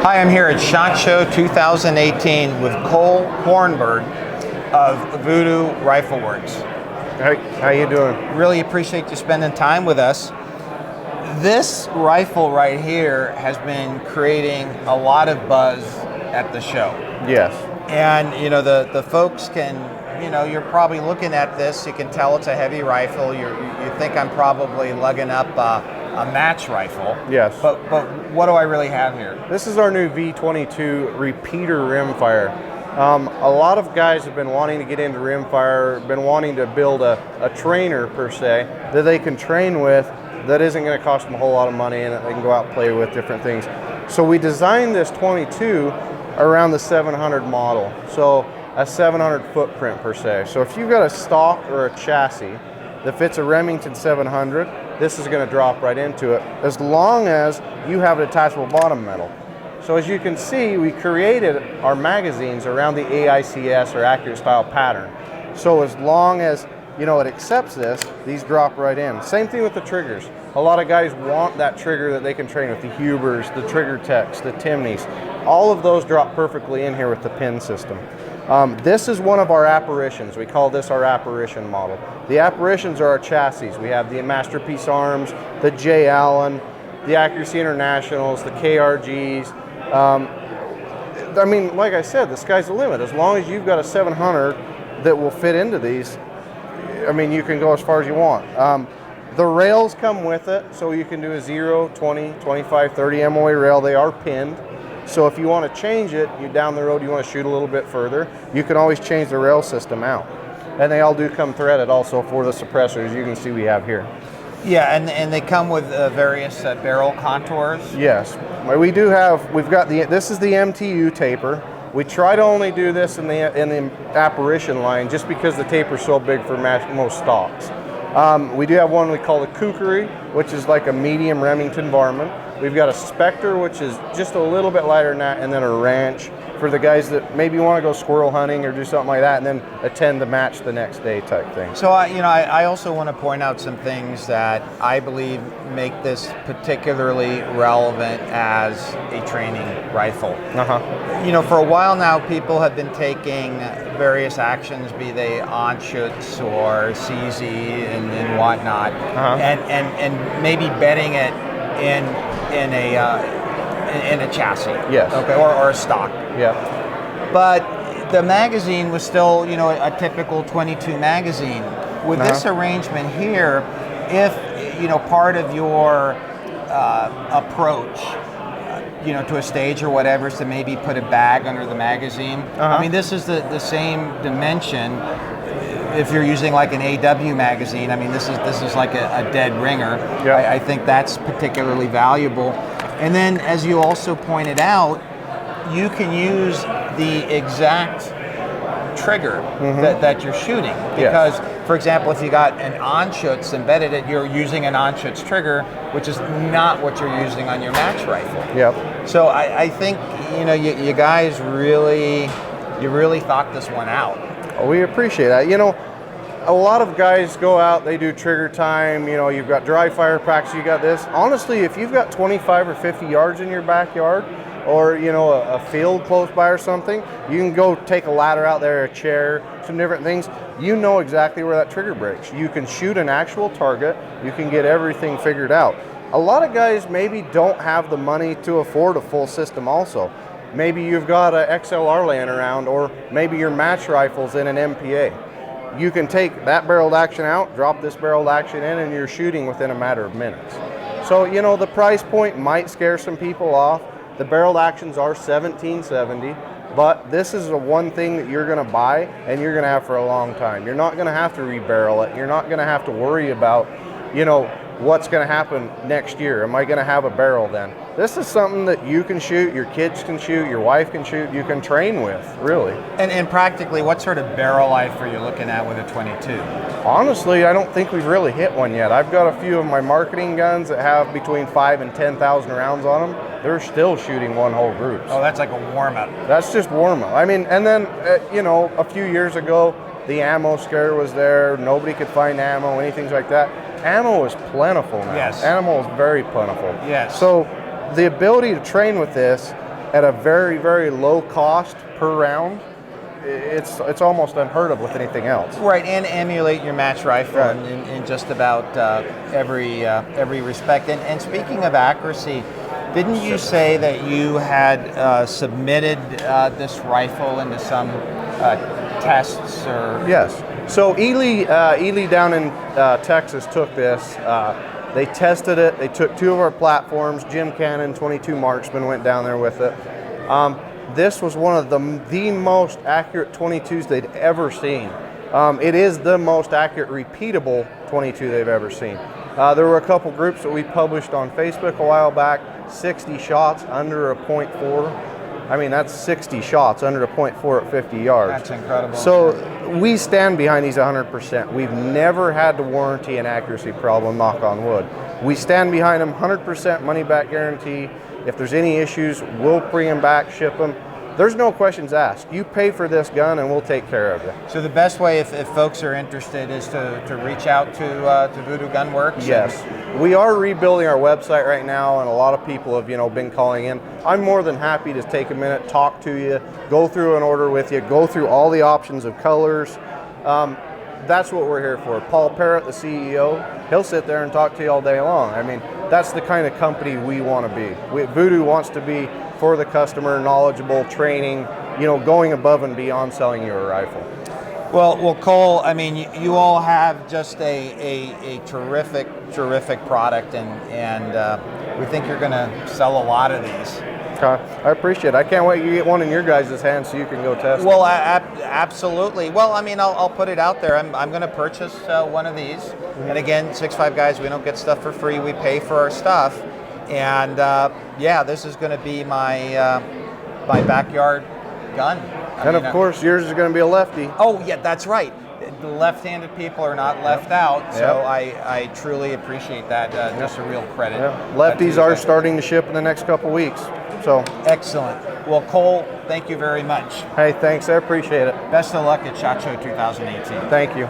Hi, I'm here at SHOT Show 2018 with Cole Hornberg of Vudoo Rifle Works. Hey, how you doing? Really appreciate you spending time with us. This rifle right here has been creating a lot of buzz at the show. Yes. And you know, the folks can, you know, you're probably looking at this, you can tell it's a heavy rifle. You think I'm probably lugging up a match rifle. Yes. But what do I really have here? This is our new V22 repeater rimfire. A lot of guys have been wanting to get into rimfire, been wanting to build a trainer per se that they can train with that isn't going to cost them a whole lot of money and that they can go out and play with different things. So we designed this 22 around the 700 model. So a 700 footprint per se. So if you've got a stock or a chassis that fits a Remington 700, this is going to drop right into it as long as you have an attachable bottom metal. So as you can see, we created our magazines around the AICS or accurate style pattern. So as long as it accepts this, these drop right in. Same thing with the triggers. A lot of guys want that trigger that they can train with, the Hubers, the Trigger Techs, the Timneys. All of those drop perfectly in here with the pin system. This is one of our apparitions. We call this our apparition model. The apparitions are our chassis. We have the Masterpiece Arms, the J. Allen, the Accuracy Internationals, the KRGs. I mean, like I said, the sky's the limit. As long as you've got a 700 that will fit into these, I mean, you can go as far as you want. The rails come with it, so you can do a 0, 20, 25, 30 MOA rail. They are pinned. So if you want to change it, down the road you want to shoot a little bit further, you can always change the rail system out. And they all do come threaded also for the suppressors, you can see we have here. Yeah, and they come with various barrel contours. Yes, we do have. We've got this is the MTU taper. We try to only do this in the apparition line just because the taper is so big for most stocks. We do have one we call the Kukri, which is like a medium Remington varmint. We've got a Spectre, which is just a little bit lighter than that, and then a Ranch for the guys that maybe want to go squirrel hunting or do something like that, and then attend the match the next day type thing. So I also want to point out some things that I believe make this particularly relevant as a training rifle. For a while now, people have been taking various actions, be they Anschutz or CZ and whatnot, and maybe bedding it in a chassis. Yes. Okay, or a stock. Yeah. But the magazine was still, a typical 22 magazine. With this arrangement here, if part of your approach, to a stage or whatever, is to maybe put a bag under the magazine. I mean, this is the same dimension. If you're using like an AW magazine, I mean, this is like a dead ringer. Yep. I think that's particularly valuable. And then, as you also pointed out, you can use the exact trigger that you're shooting. Because, for example, if you got an Anschutz embedded it, you're using an Anschutz trigger, which is not what you're using on your match rifle. Yep. So I think, you guys really thought this one out. We appreciate that. A lot of guys go out, they do trigger time, you've got dry fire packs, you got this. Honestly, if you've got 25 or 50 yards in your backyard, or a field close by or something, you can go take a ladder out there, a chair, some different things. You know exactly where that trigger breaks. You can shoot an actual target, you can get everything figured out. A lot of guys maybe don't have the money to afford a full system also. Maybe you've got an XLR laying around, or maybe your match rifle's in an MPA. You can take that barreled action out, drop this barreled action in, and you're shooting within a matter of minutes. So, the price point might scare some people off. The barreled actions are $17.70, but this is the one thing that you're going to buy and you're going to have for a long time. You're not going to have to rebarrel it. You're not going to have to worry about, what's going to happen next year. Am I going to have a barrel then? This is something that you can shoot, your kids can shoot, your wife can shoot, you can train with, really. And practically, what sort of barrel life are you looking at with a 22? Honestly, I don't think we've really hit one yet. I've got a few of my marketing guns that have between 5,000 and 10,000 rounds on them. They're still shooting one whole group. Oh, that's like a warm-up. That's just warm-up. I mean, and then, a few years ago, the ammo scare was there. Nobody could find ammo, anything like that. Ammo is plentiful now. Yes. Ammo is very plentiful. Yes. So the ability to train with this at a very, very low cost per round, it's almost unheard of with anything else. Right, and emulate your match rifle Right. in just about every respect. And speaking of accuracy, didn't you say that you had submitted this rifle into some tests or? Yes. So Ely down in Texas took this. They tested it. They took 2 of our platforms. Jim Cannon, 22 Marksman, went down there with it. This was one of the most accurate 22s they'd ever seen. It is the most accurate, repeatable 22 they've ever seen. There were a couple groups that we published on Facebook a while back, 60 shots under a .4. I mean, that's 60 shots under a .4 at 50 yards. That's incredible. So we stand behind these 100%. We've never had to warranty an accuracy problem, knock on wood. We stand behind them, 100% money back guarantee. If there's any issues, we'll bring them back, ship them. There's no questions asked. You pay for this gun and we'll take care of you. So the best way, if folks are interested, is to reach out to Vudoo Gunworks? Yes. We are rebuilding our website right now, and a lot of people have been calling in. I'm more than happy to take a minute, talk to you, go through an order with you, go through all the options of colors. That's what we're here for. Paul Parrott, the CEO, he'll sit there and talk to you all day long. I mean, that's the kind of company we want to be. Vudoo wants to be for the customer, knowledgeable, training, going above and beyond selling you a rifle. Well, Cole, I mean, you all have just a terrific product, and we think you're going to sell a lot of these. I appreciate it. I can't wait to get one in your guys' hands so you can go test it. Absolutely. Well, I mean, I'll put it out there. I'm going to purchase one of these. Mm-hmm. And again, 6'5" guys, we don't get stuff for free. We pay for our stuff. And yeah, this is going to be my my backyard gun. Of course, yours is going to be a lefty. Oh, yeah, that's right. The left-handed people are not left out, so I truly appreciate that. Just a real credit. Lefties are starting to ship in the next couple weeks. So excellent. Well, Cole, thank you very much. Hey, thanks. I appreciate it. Best of luck at SHOT Show 2018. Thank you.